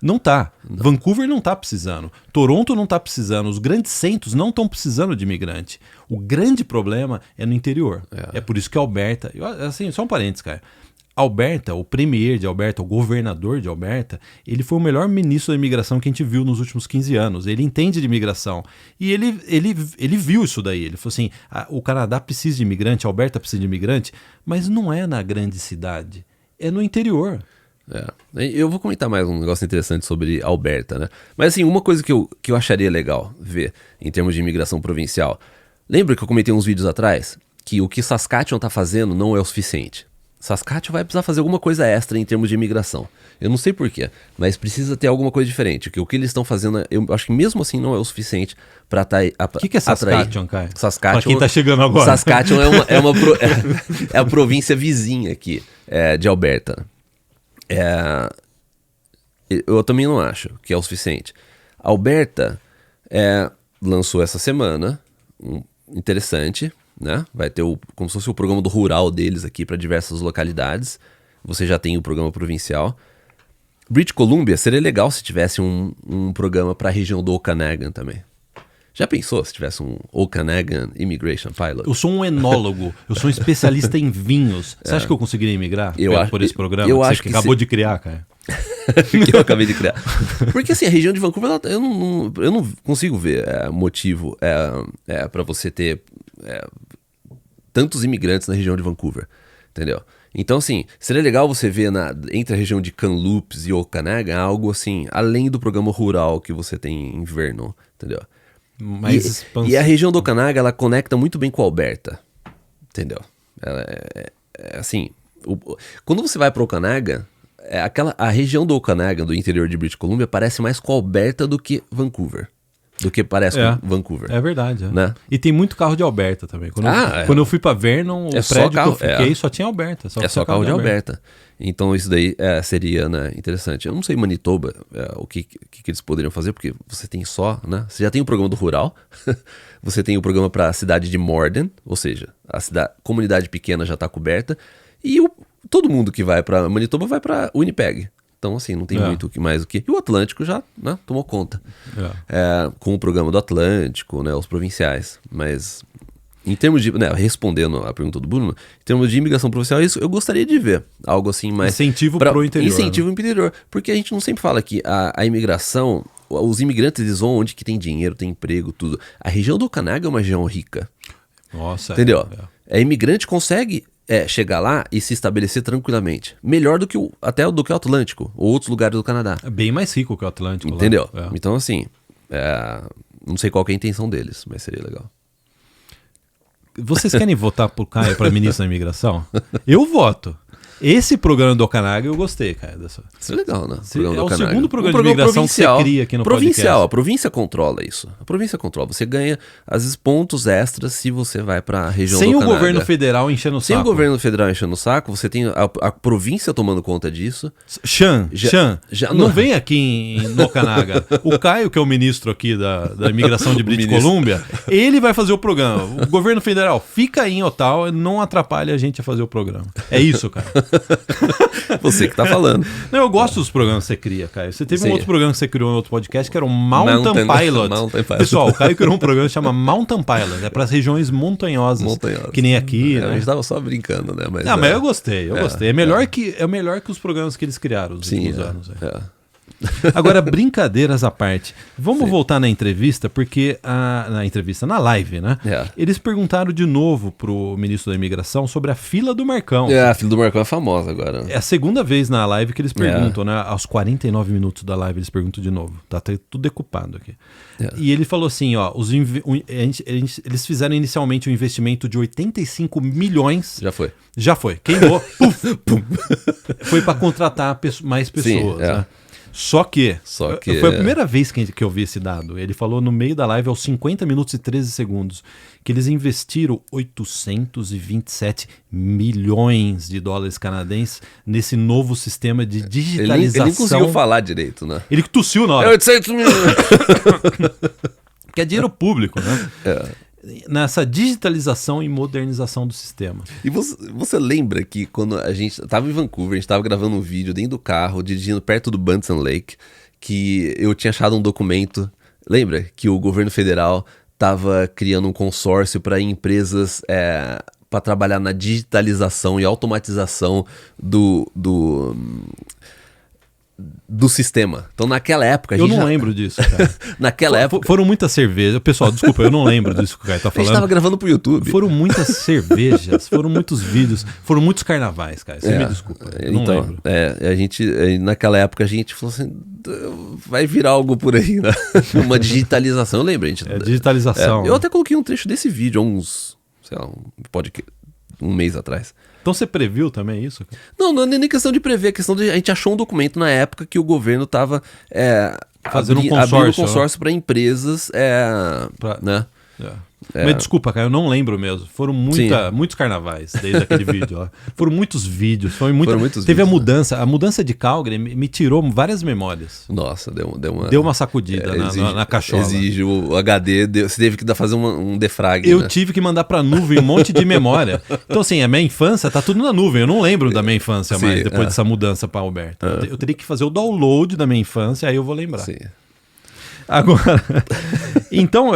Não tá. Vancouver não tá precisando. Toronto não tá precisando. Os grandes centros não estão precisando de imigrante. O grande problema é no interior. É por isso que Alberta... Assim, só um parênteses, cara. Alberta, o premier de Alberta, o governador de Alberta, ele foi o melhor ministro da imigração que a gente viu nos últimos 15 anos. Ele entende de imigração. E ele viu isso daí. Ele falou assim, o Canadá precisa de imigrante, a Alberta precisa de imigrante, mas não é na grande cidade. É no interior. Eu vou comentar mais um negócio interessante sobre Alberta, né? Mas assim, uma coisa que eu acharia legal ver em termos de imigração provincial. Lembra que eu comentei uns vídeos atrás que o que Saskatchewan tá fazendo não é o suficiente. Saskatchewan vai precisar fazer alguma coisa extra em termos de imigração. Eu não sei porquê, mas precisa ter alguma coisa diferente. Que o que eles estão fazendo, eu acho que mesmo assim não é o suficiente para atrair. O que é Saskatchewan, Caio? Saskatchewan. Pra quem tá chegando agora. Saskatchewan é a província vizinha aqui de Alberta. Eu também não acho que é o suficiente. Alberta lançou essa semana, interessante, né? Vai ter como se fosse o programa do rural deles aqui para diversas localidades. Você já tem o programa provincial. British Columbia seria legal se tivesse um programa para a região do Okanagan também. Já pensou se tivesse um Okanagan Immigration Pilot? Eu sou um enólogo, eu sou um especialista em vinhos. Você acha que eu conseguiria imigrar por esse programa? Eu Você acho que acabou de criar, cara. Que eu acabei de criar. Porque assim, a região de Vancouver, eu não consigo ver motivo para você ter tantos imigrantes na região de Vancouver, entendeu? Então, assim, seria legal você ver entre a região de Kamloops e Okanagan algo assim, além do programa rural que você tem em Vernon, entendeu? E a região do Okanagan, ela conecta muito bem com a Alberta, entendeu? Ela assim, quando você vai para o Okanagan, a região do Okanagan, do interior de British Columbia, parece mais com a Alberta do que Vancouver. Do que parece com Vancouver. É verdade. Né? E tem muito carro de Alberta também. Quando eu fui pra Vernon, o prédio que eu fiquei só tinha Alberta. Só carro de Alberta. Então isso daí seria, né, interessante. Eu não sei Manitoba o que eles poderiam fazer, porque você tem né? Você já tem o programa do rural, você tem o programa para a cidade de Morden, ou seja, a comunidade pequena já está coberta, e todo mundo que vai para Manitoba vai para Winnipeg. Então, assim, não tem muito mais o que... E o Atlântico já, né, tomou conta. Com o programa do Atlântico, né, os provinciais. Mas, em termos de... Né, respondendo a pergunta do Bruno, em termos de imigração provincial, isso eu gostaria de ver. Algo assim mais... Incentivo pro interior. Incentivo pro interior. Porque a gente não sempre fala que a imigração... Os imigrantes, eles vão onde que tem dinheiro, tem emprego, tudo. A região do Okanagan é uma região rica. Nossa. Entendeu? A imigrante consegue... chegar lá e se estabelecer tranquilamente. Melhor do que até do que o Atlântico, ou outros lugares do Canadá. É bem mais rico que o Atlântico. Entendeu? Então, assim, não sei qual que é a intenção deles, mas seria legal. Vocês querem votar pro Caio para ministro da imigração? Eu voto. Esse programa do Okanagan eu gostei, cara. Isso é legal, né? É o segundo programa de imigração que você cria aqui no provincial, podcast. A província controla isso. A província controla. Você ganha, às vezes, pontos extras se você vai pra região do Okanagan. Sem o governo federal enchendo o saco. Sem o governo federal enchendo o saco, você tem a província tomando conta disso. Xan, não vem aqui no Okanagan. O Caio, que é o ministro aqui da imigração de British Columbia, ele vai fazer o programa. O governo federal fica aí em Ottawa, não atrapalha a gente a fazer o programa. É isso, cara. Você que tá falando. Não, eu gosto dos programas que você cria, Caio. Você teve um outro programa que você criou em outro podcast que era o Mountain Pilot. Pessoal, o Caio criou um programa que chama Mountain Pilot. É para as regiões montanhosas. Que nem aqui, né? A gente tava só brincando, né? Mas eu gostei, gostei. É melhor que os programas que eles criaram nos últimos anos. Agora, brincadeiras à parte. Vamos voltar na entrevista, porque na live, né? Eles perguntaram de novo pro ministro da imigração sobre a fila do Marcão. A fila do Marcão é famosa agora. É a segunda vez na live que eles perguntam, né? Aos 49 minutos da live eles perguntam de novo. Tá tudo decupado aqui. E ele falou assim, ó, eles fizeram inicialmente um investimento de 85 milhões. Já foi. Queimou. Foi para contratar mais pessoas, né? Só que foi a primeira vez que eu vi esse dado. Ele falou no meio da live, aos 50 minutos e 13 segundos, que eles investiram 827 milhões de dólares canadenses nesse novo sistema de digitalização. Ele nem conseguiu falar direito, né? Ele tossiu na hora. 800 milhões! Que é dinheiro público, né? Nessa digitalização e modernização do sistema. E você lembra que quando a gente estava em Vancouver, a gente estava gravando um vídeo dentro do carro, dirigindo perto do Bunsen Lake, que eu tinha achado um documento, lembra? Que o governo federal estava criando um consórcio para empresas para trabalhar na digitalização e automatização do sistema. Então, naquela época... Eu não lembro disso, cara. Naquela época... Foram muitas cervejas. Pessoal, desculpa, eu não lembro disso que o Caio tá falando. A gente tava gravando pro YouTube. Foram muitas cervejas, foram muitos vídeos, foram muitos carnavais, cara. Você me desculpa, eu não lembro. Naquela época a gente falou assim, vai virar algo por aí, né? Uma digitalização, eu lembro. Digitalização. Eu até coloquei um trecho desse vídeo há uns, sei lá, um mês atrás. Então você previu também isso? Cara? Não é nem questão de prever, é questão de... A gente achou um documento na época que o governo estava fazendo um consórcio para empresas, né? Mas desculpa, cara, eu não lembro mesmo. Foram muitos carnavais desde aquele vídeo lá. Foram muitos vídeos. Foram muitos teve vídeos, a mudança. Né? A mudança de Calgary me tirou várias memórias. Nossa, deu uma sacudida na cachola. Exige o HD. Você teve que fazer um defrag. Eu tive que mandar pra nuvem um monte de memória. Então, assim, a minha infância tá tudo na nuvem. Eu não lembro da minha infância mais depois dessa mudança pra Alberta. Eu teria que fazer o download da minha infância, aí eu vou lembrar. Sim. Agora, então,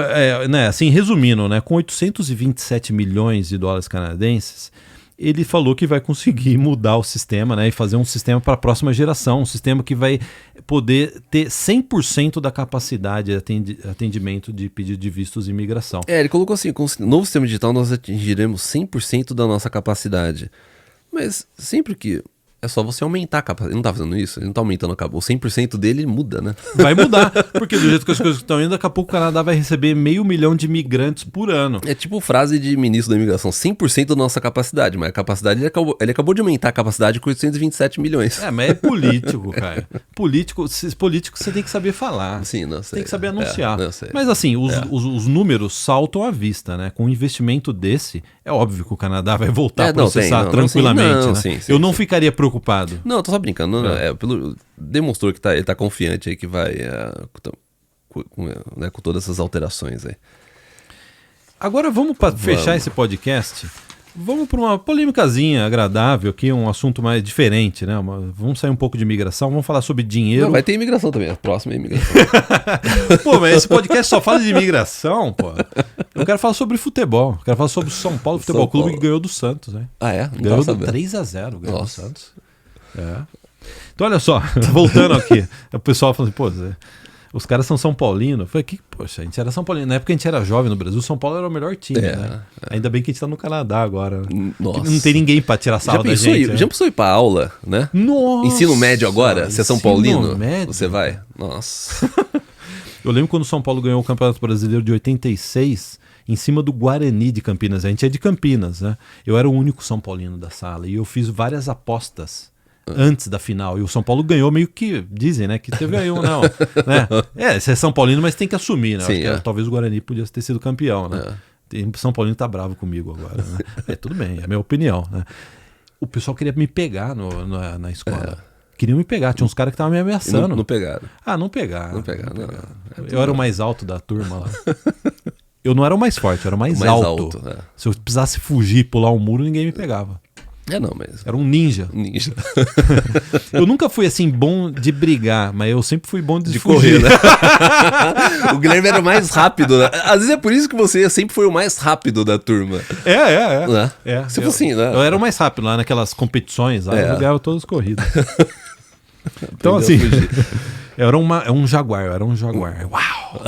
né, assim, resumindo, né, com 827 milhões de dólares canadenses, ele falou que vai conseguir mudar o sistema, né, e fazer um sistema para a próxima geração, um sistema que vai poder ter 100% da capacidade de atendimento de pedido de vistos e imigração. Ele colocou assim, com o novo sistema digital nós atingiremos 100% da nossa capacidade. Mas sempre que... É só você aumentar a capacidade. Ele não tá fazendo isso? Ele não tá aumentando a capacidade. O 100% dele muda, né? Vai mudar. Porque do jeito que as coisas estão indo, daqui a pouco o Canadá vai receber 500 mil de imigrantes por ano. É tipo frase de ministro da imigração. 100% da nossa capacidade. Mas a capacidade, ele acabou de aumentar a capacidade com 827 milhões. Mas é político, cara. Político você tem que saber falar. Sim, não sei. Tem que saber anunciar. Mas assim, os números saltam à vista, né? Com um investimento desse, é óbvio que o Canadá vai voltar a processar tranquilamente. Eu não ficaria preocupado. Não, eu tô só brincando. Demonstrou que ele tá confiante aí que vai com todas essas alterações aí. Agora vamos fechar esse podcast. Vamos para uma polêmicazinha agradável aqui, um assunto mais diferente, né? Vamos sair um pouco de imigração, vamos falar sobre dinheiro. Não, vai ter imigração também, a próxima é imigração. Pô, mas esse podcast só fala de imigração, pô. Eu quero falar sobre futebol, quero falar sobre o São Paulo Futebol Clube que ganhou do Santos, né? Ah, é? Ganhou 3-0, ganhou do Santos. Então, olha só, voltando aqui, o pessoal falando assim, pô, os caras são São Paulino. Eu falei, poxa, a gente era São Paulino. Na época a gente era jovem no Brasil, São Paulo era o melhor time, né? Ainda bem que a gente tá no Canadá agora. Nossa. Não tem ninguém pra tirar sarro da gente. Já pensou ir pra aula, né? Nossa! Ensino médio agora, você é São Paulino, médio? Você vai? Nossa. Eu lembro quando o São Paulo ganhou o Campeonato Brasileiro de 86, em cima do Guarani de Campinas. A gente é de Campinas, né? Eu era o único São Paulino da sala e eu fiz várias apostas antes da final, e o São Paulo ganhou meio que, dizem, né, que teve aí não, né? Você é São Paulino, mas tem que assumir, né? Sim, talvez o Guarani podia ter sido campeão, né? São Paulino tá bravo comigo agora, né? Tudo bem, é a minha opinião, né? O pessoal queria me pegar na escola. Queriam me pegar, tinha uns caras que estavam me ameaçando. Não pegaram. Não pegaram. Não pegaram. Eu era o mais alto da turma lá. Eu não era o mais forte, eu era o mais alto. Se eu precisasse fugir e pular um muro, ninguém me pegava. Mas... Era um ninja. Eu nunca fui assim bom de brigar, mas eu sempre fui bom de correr, né? O Guilherme era o mais rápido, né? Às vezes é por isso que você sempre foi o mais rápido da turma. Se fosse assim, né? Eu era o mais rápido lá naquelas competições, lá eu ganhava todas as corridas. Então assim, eu era um jaguar, Uau!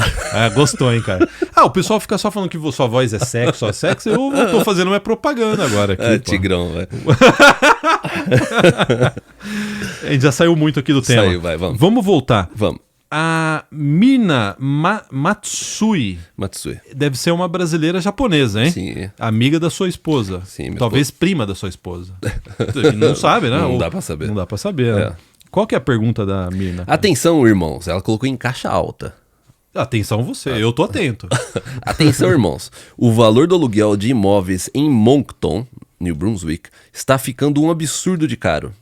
Gostou, hein, cara? O pessoal fica só falando que sua voz é sexo, eu tô fazendo minha propaganda agora aqui. Tigrão, velho. A gente já saiu muito aqui do tema. Vamos. Vamos voltar. Vamos. A Mina Matsui deve ser uma brasileira japonesa, hein? Sim. Amiga da sua esposa. Sim, talvez prima da sua esposa. Não sabe, né? Não dá pra saber. Não dá pra saber, né? Qual que é a pergunta da Mirna? Atenção, irmãos. Ela colocou em caixa alta. Atenção você, eu tô atento. Atenção, irmãos. O valor do aluguel de imóveis em Moncton, New Brunswick, está ficando um absurdo de caro.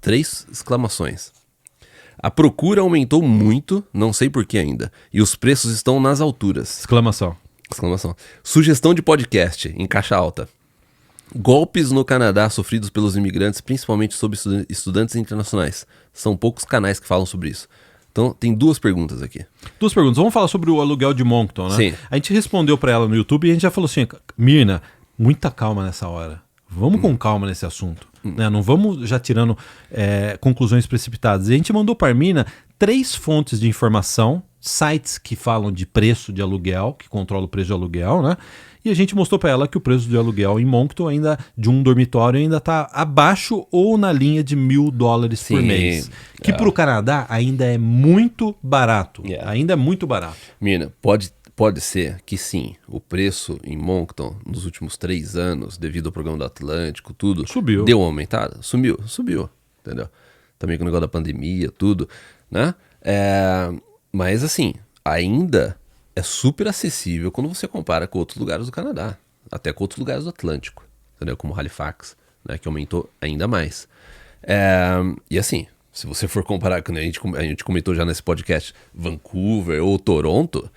3 exclamações. A procura aumentou muito, não sei por que ainda, e os preços estão nas alturas. Exclamação. Sugestão de podcast, em caixa alta. Golpes no Canadá sofridos pelos imigrantes, principalmente sobre estudantes internacionais. São poucos canais que falam sobre isso. Então, tem 2 perguntas aqui. 2 perguntas. Vamos falar sobre o aluguel de Moncton, né? Sim. A gente respondeu pra ela no YouTube e a gente já falou assim, Mirna, muita calma nessa hora. Vamos com calma nesse assunto. Né? Não vamos já tirando conclusões precipitadas. E a gente mandou para a Mirna 3 fontes de informação, sites que falam de preço de aluguel, que controlam o preço de aluguel, né? E a gente mostrou para ela que o preço de aluguel em Moncton ainda, de um dormitório, ainda está abaixo ou na linha de $1.000 por mês. Que para o Canadá ainda é muito barato. Ainda é muito barato. Mirna, pode ser que sim, o preço em Moncton nos últimos 3 anos, devido ao programa do Atlântico, tudo, subiu. Deu uma aumentada? Subiu, entendeu? Também com o negócio da pandemia, tudo, né? Mas assim, ainda é super acessível quando você compara com outros lugares do Canadá, até com outros lugares do Atlântico, entendeu? Como Halifax, né, que aumentou ainda mais. E assim, se você for comparar, quando a gente comentou já nesse podcast, Vancouver ou Toronto,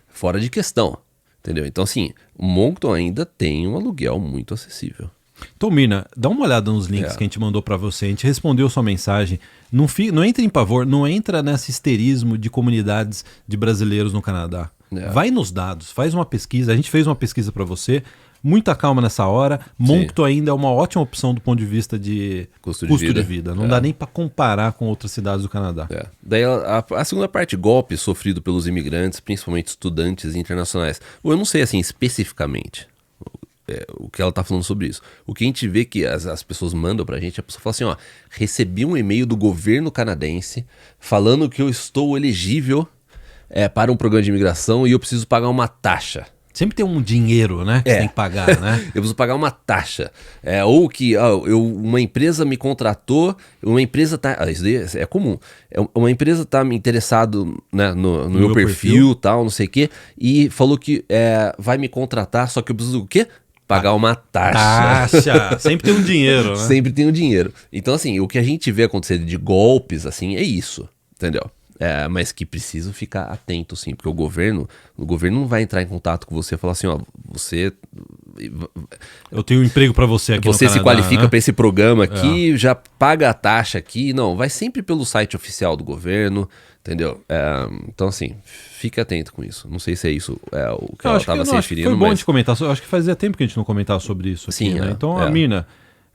fora de questão, entendeu? Então assim, Moncton ainda tem um aluguel muito acessível. Então, Mirna, dá uma olhada nos links que a gente mandou para você. A gente respondeu sua mensagem. Não entra em pavor, não entra nesse histerismo de comunidades de brasileiros no Canadá. Vai nos dados, faz uma pesquisa. A gente fez uma pesquisa para você. Muita calma nessa hora. Moncton ainda é uma ótima opção do ponto de vista de custo de vida. Não dá nem para comparar com outras cidades do Canadá. Daí a segunda parte, golpe sofrido pelos imigrantes, principalmente estudantes internacionais. Eu não sei assim especificamente o que ela tá falando sobre isso. O que a gente vê que as pessoas mandam pra gente, a pessoa fala assim, ó, recebi um e-mail do governo canadense falando que eu estou elegível para um programa de imigração e eu preciso pagar uma taxa. Sempre tem um dinheiro, né, que você tem que pagar, né? Eu preciso pagar uma taxa. Ou que uma empresa me contratou, uma empresa tá... isso daí é comum. Uma empresa tá me interessado, né, no meu perfil, tal, não sei o quê, e falou que vai me contratar, só que eu preciso o quê? Pagar uma taxa. Sempre tem um dinheiro, né? Sempre tem um dinheiro. Então, assim, o que a gente vê acontecer de golpes, assim, é isso, entendeu? Mas que preciso ficar atento, sim, porque o governo não vai entrar em contato com você e falar assim, ó, você... Eu tenho um emprego para você aqui no Canadá, se qualifica, né, para esse programa aqui, É. já paga a taxa aqui. Não, vai sempre pelo site oficial do governo, entendeu? Então, assim, fique atento com isso. Não sei se é isso o que ela estava se referindo. Foi bom a gente comentar. Acho que fazia tempo que a gente não comentava sobre isso aqui, sim, né? Então, a Mirna,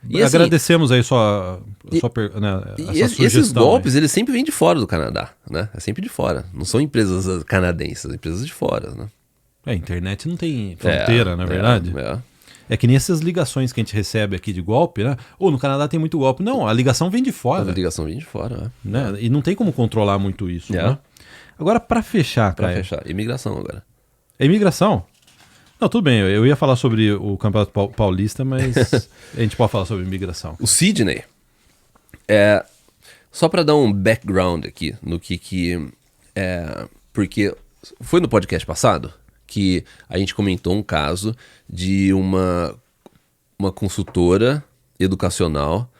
e assim, agradecemos aí essa sugestão. Esses golpes, eles sempre vêm de fora do Canadá, né? É sempre de fora. Não são empresas canadenses, são empresas de fora, né? A internet não tem fronteira, não é verdade? É que nem essas ligações que a gente recebe aqui de golpe, né? No Canadá tem muito golpe. Não, a ligação vem de fora. A ligação vem de fora, né? E não tem como controlar muito isso, né? Agora, para fechar, Caio... Para fechar, imigração agora. É imigração? Não, tudo bem, eu ia falar sobre o Campeonato Paulista, mas a gente pode falar sobre imigração. O Sydney, só para dar um background aqui no que porque foi no podcast passado que a gente comentou um caso de uma consultora educacional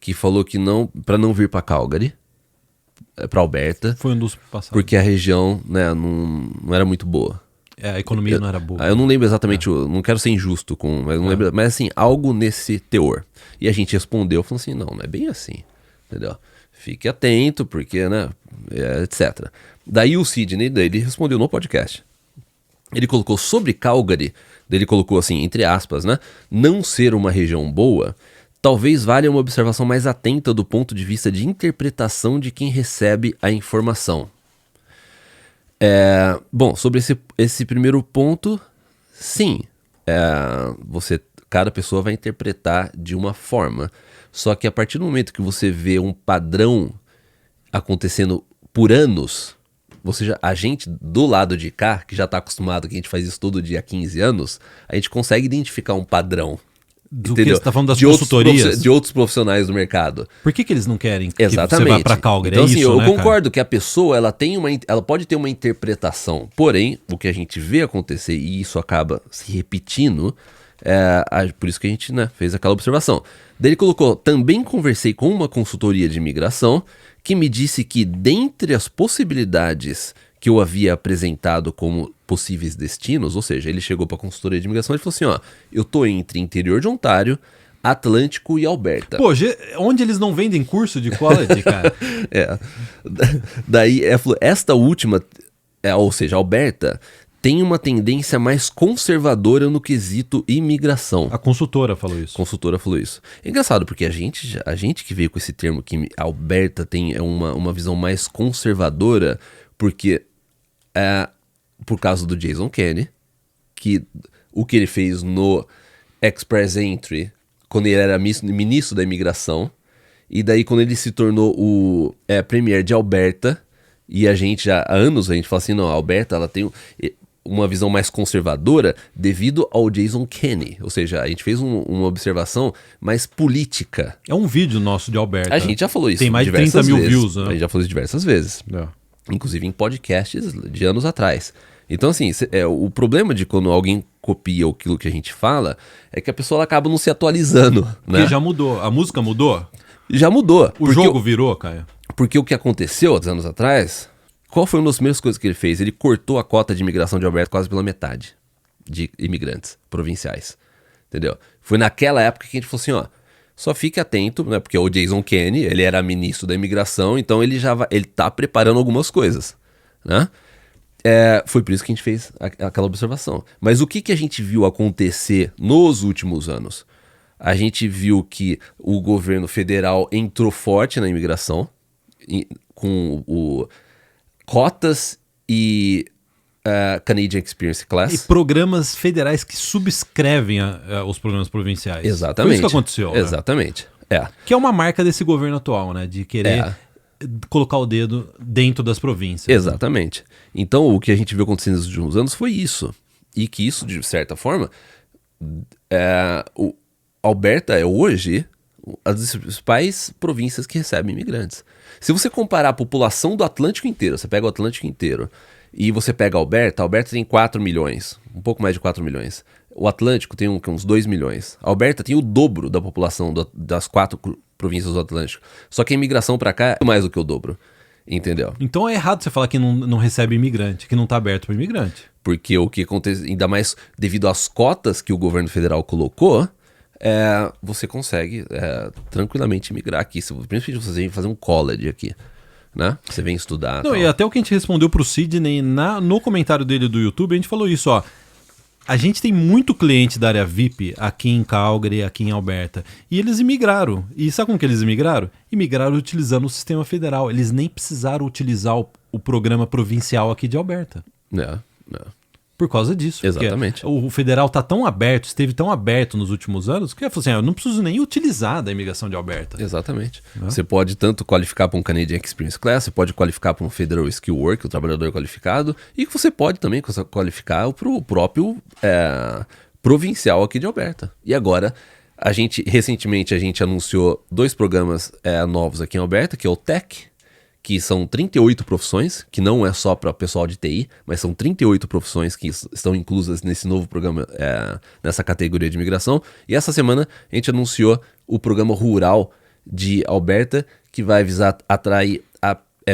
que falou que para não vir para Calgary, para Alberta, foi um dos passados, porque a região, né, não era muito boa. A economia não era boa. Eu não lembro exatamente, não quero ser injusto mas não lembro, mas assim, algo nesse teor. E a gente respondeu, falando assim, não é bem assim, entendeu? Fique atento, porque, né, etc. Daí o Sidney, ele respondeu no podcast. Ele colocou sobre Calgary, ele colocou assim, entre aspas, né, não ser uma região boa, talvez valha uma observação mais atenta do ponto de vista de interpretação de quem recebe a informação. Bom, sobre esse primeiro ponto, sim, cada pessoa vai interpretar de uma forma, só que a partir do momento que você vê um padrão acontecendo por anos, a gente do lado de cá, que já está acostumado, que a gente faz isso todo dia há 15 anos, a gente consegue identificar um padrão. Do que você está falando das consultorias? De outros profissionais do mercado. Por que eles não querem que Exatamente. Você vá para Calgary? Então, assim, eu concordo, cara? que a pessoa ela pode ter uma interpretação, porém, o que a gente vê acontecer, e isso acaba se repetindo, por isso que a gente, né, fez aquela observação. Daí ele colocou, também conversei com uma consultoria de imigração que me disse que dentre as possibilidades que eu havia apresentado como possíveis destinos, ou seja, ele chegou para a consultoria de imigração e falou assim, ó, eu tô entre interior de Ontário, Atlântico e Alberta. Pô, onde eles não vendem curso de college, cara? Daí, esta última, ou seja, Alberta, tem uma tendência mais conservadora no quesito imigração. A consultora falou isso. É engraçado, porque a gente que veio com esse termo que Alberta tem uma visão mais conservadora, porque por causa do Jason Kenney, que o que ele fez no Express Entry, quando ele era ministro da imigração, e daí quando ele se tornou o premier de Alberta, e a gente já há anos a gente fala assim, não, a Alberta ela tem uma visão mais conservadora devido ao Jason Kenney, ou seja, a gente fez uma observação mais política. É um vídeo nosso de Alberta. A gente já falou isso. Tem mais de 30 mil views, né? A gente já falou isso diversas vezes. Inclusive em podcasts de anos atrás. Então, assim, o problema de quando alguém copia aquilo que a gente fala é que a pessoa ela acaba não se atualizando, né? Porque já mudou. A música mudou? Já mudou. O jogo virou, Caio? Porque o que aconteceu há anos atrás, qual foi uma das primeiras coisas que ele fez? Ele cortou a cota de imigração de Alberta quase pela metade de imigrantes provinciais, entendeu? Foi naquela época que a gente falou assim, ó, só fique atento, né? Porque o Jason Kenney, ele era ministro da imigração, então ele tá preparando algumas coisas, né? Foi por isso que a gente fez aquela observação. Mas o que a gente viu acontecer nos últimos anos? A gente viu que o governo federal entrou forte na imigração, com cotas e Canadian Experience Class. E programas federais que subscrevem os programas provinciais. Exatamente. Foi isso que aconteceu. Exatamente. Né? Que é uma marca desse governo atual, né? De querer colocar o dedo dentro das províncias. Exatamente. Então, o que a gente viu acontecendo nos últimos anos foi isso. E que isso, de certa forma, Alberta é hoje as principais províncias que recebem imigrantes. Se você comparar a população do Atlântico inteiro, você pega o Atlântico inteiro e você pega Alberta tem 4 milhões, um pouco mais de 4 milhões. O Atlântico tem uns 2 milhões. Alberta tem o dobro da população das 4 províncias do Atlântico. Só que a imigração para cá é mais do que o dobro, entendeu? Então é errado você falar que não recebe imigrante, que não está aberto para imigrante. Porque o que acontece, ainda mais devido às cotas que o governo federal colocou, você consegue tranquilamente migrar aqui. Principalmente você vem fazer um college aqui, né? Você vem estudar. Não, e até o que a gente respondeu pro Sidney no comentário dele do YouTube, a gente falou isso, ó. A gente tem muito cliente da área VIP aqui em Calgary, aqui em Alberta. E eles imigraram. E sabe como que eles imigraram? Imigraram utilizando o sistema federal. Eles nem precisaram utilizar o programa provincial aqui de Alberta. Por causa disso. Exatamente. O federal está tão aberto, esteve tão aberto nos últimos anos, que ele falou assim, eu não preciso nem utilizar da imigração de Alberta. Exatamente. Você pode tanto qualificar para um Canadian Experience Class, você pode qualificar para um Federal Skill Work, o trabalhador qualificado, e você pode também qualificar para o próprio provincial aqui de Alberta. E agora, recentemente a gente anunciou 2 programas novos aqui em Alberta, que é o TEC, que são 38 profissões, que não é só para pessoal de TI, mas são 38 profissões que estão inclusas nesse novo programa, nessa categoria de imigração. E essa semana a gente anunciou o programa rural de Alberta, que vai visar atrair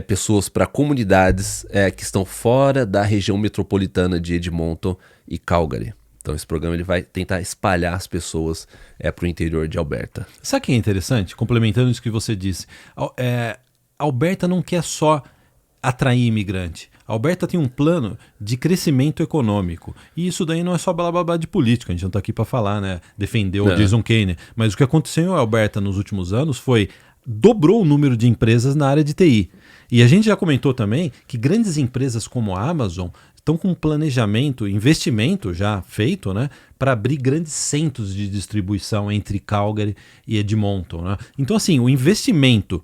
pessoas para comunidades que estão fora da região metropolitana de Edmonton e Calgary. Então esse programa ele vai tentar espalhar as pessoas para o interior de Alberta. Sabe o que é interessante? Complementando isso que você disse, Alberta não quer só atrair imigrante. A Alberta tem um plano de crescimento econômico. E isso daí não é só blá blá blá de política. A gente não está aqui para falar, né? Defender o Jason Kenney. Mas o que aconteceu em Alberta nos últimos anos dobrou o número de empresas na área de TI. E a gente já comentou também que grandes empresas como a Amazon estão com um planejamento, investimento já feito, né, para abrir grandes centros de distribuição entre Calgary e Edmonton. Né? Então, assim, o investimento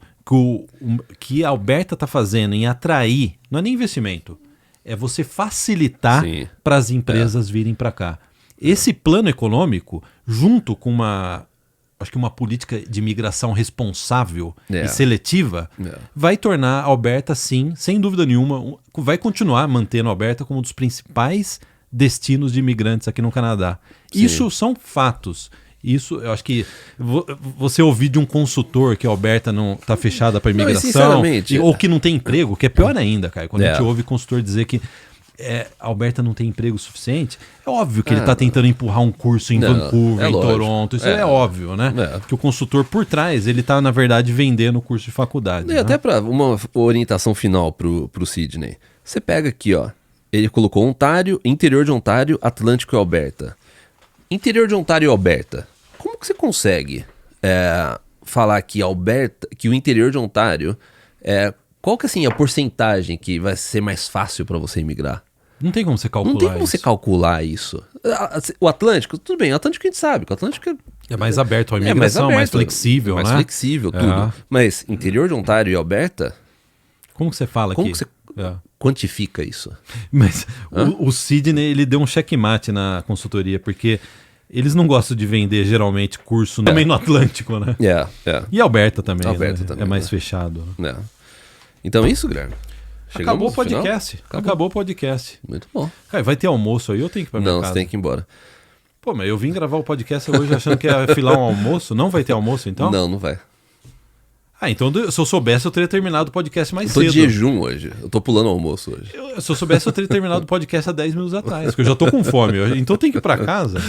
que a Alberta está fazendo em atrair, não é nem investimento, é você facilitar para as empresas virem para cá. Esse plano econômico, junto com uma política de imigração responsável e seletiva, vai tornar a Alberta, sim, sem dúvida nenhuma, vai continuar mantendo a Alberta como um dos principais destinos de imigrantes aqui no Canadá. Sim. Isso são fatos. Isso, eu acho que você ouvir de um consultor que a Alberta não está fechada para imigração, ou que não tem emprego, que é pior ainda, cara. Quando a gente ouve consultor dizer que a Alberta não tem emprego suficiente, é óbvio que ele está tentando empurrar um curso em Vancouver, em Toronto, isso é óbvio, né? Que o consultor por trás, ele está, na verdade, vendendo o curso de faculdade. E até para uma orientação final pro Sidney. Você pega aqui, ó, ele colocou Ontário, interior de Ontário, Atlântico e Alberta. Interior de Ontário e Alberta, como que você consegue falar que o interior de Ontário, qual que assim, a porcentagem que vai ser mais fácil para você imigrar? Não tem como você calcular isso. Não tem como você calcular isso. O Atlântico, tudo bem, o Atlântico a gente sabe, que o Atlântico é mais aberto à imigração, mais flexível, né? Mais flexível, tudo. Mas interior de Ontário e Alberta... Como que você fala como que você quantifica isso? Mas o Sidney, ele deu um checkmate na consultoria, porque eles não gostam de vender, geralmente, curso também no Atlântico, né? E Alberta também, Alberta também, é mais fechado. Então é isso, Guilherme. Acabou o podcast. Acabou o podcast. Muito bom. Cara, vai ter almoço aí ou eu tenho que ir pra minha casa? Não, você tem que ir embora. Pô, mas eu vim gravar o podcast hoje achando que ia filar um almoço. Não vai ter almoço, então? Não vai. Ah, então se eu soubesse, eu teria terminado o podcast mais cedo. Eu tô de jejum hoje. Eu tô pulando o almoço hoje. Se eu soubesse, eu teria terminado o podcast há 10 minutos atrás, porque eu já tô com fome. Então tem que ir pra casa.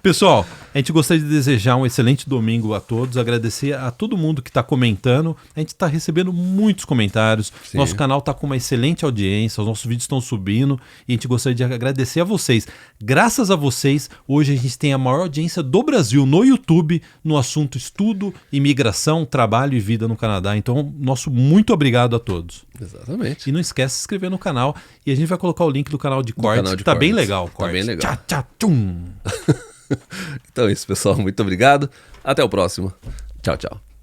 Pessoal, a gente gostaria de desejar um excelente domingo a todos, agradecer a todo mundo que tá comentando. A gente tá recebendo muitos comentários. Sim. Nosso canal tá com uma excelente audiência, os nossos vídeos estão subindo e a gente gostaria de agradecer a vocês. Graças a vocês, hoje a gente tem a maior audiência do Brasil no YouTube no assunto estudo, imigração, trabalho e vida no Canadá. Então, nosso muito obrigado a todos. Exatamente. E não esquece de se inscrever no canal. E a gente vai colocar o link do canal de cortes, que tá bem legal. Tá bem legal. Tchá, tchá, tchum. Então é isso, pessoal. Muito obrigado. Até o próximo. Tchau, tchau.